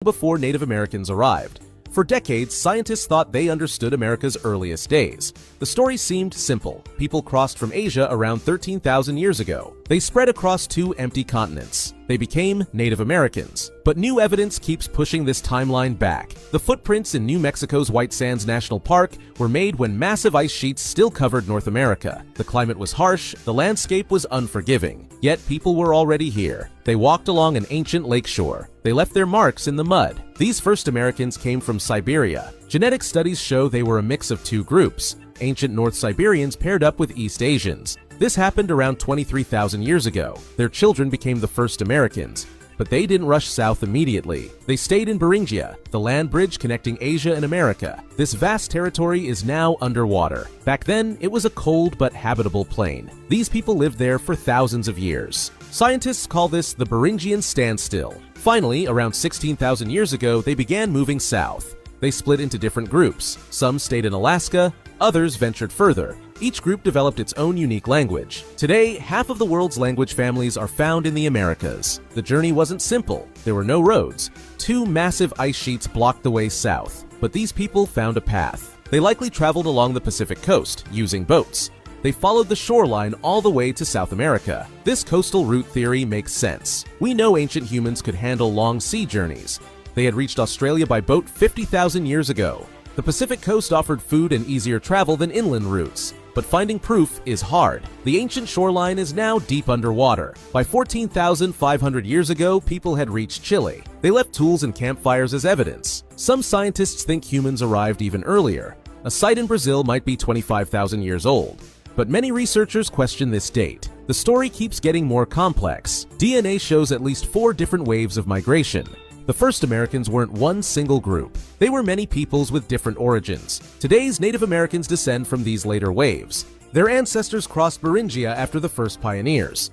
before Native Americans arrived. For decades, scientists thought they understood America's earliest days. The story seemed simple. People crossed from Asia around 13,000 years ago. They spread across 2 empty continents. They became Native Americans. But new evidence keeps pushing this timeline back. The footprints in New Mexico's White Sands National Park were made when massive ice sheets still covered North America. The climate was harsh, the landscape was unforgiving. Yet people were already here. They walked along an ancient lakeshore. They left their marks in the mud. These first Americans came from Siberia. Genetic studies show they were a mix of 2 groups. Ancient North Siberians paired up with East Asians. This happened around 23,000 years ago. Their children became the first Americans. But they didn't rush south immediately. They stayed in Beringia, the land bridge connecting Asia and America. This vast territory is now underwater. Back then, it was a cold but habitable plain. These people lived there for thousands of years. Scientists call this the Beringian standstill. Finally, around 16,000 years ago, they began moving south. They split into different groups. Some stayed in Alaska, others ventured further. Each group developed its own unique language. Today, half of the world's language families are found in the Americas. The journey wasn't simple. There were no roads. 2 massive ice sheets blocked the way south. But these people found a path. They likely traveled along the Pacific coast, using boats. They followed the shoreline all the way to South America. This coastal route theory makes sense. We know ancient humans could handle long sea journeys. They had reached Australia by boat 50,000 years ago. The Pacific coast offered food and easier travel than inland routes. But finding proof is hard. The ancient shoreline is now deep underwater. By 14,500 years ago, people had reached Chile. They left tools and campfires as evidence. Some scientists think humans arrived even earlier. A site in Brazil might be 25,000 years old. But many researchers question this date. The story keeps getting more complex. DNA shows at least 4 different waves of migration. The first Americans weren't one single group. They were many peoples with different origins. Today's Native Americans descend from these later waves. Their ancestors crossed Beringia after the first pioneers.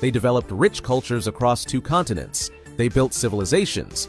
They developed rich cultures across 2 continents. They built civilizations.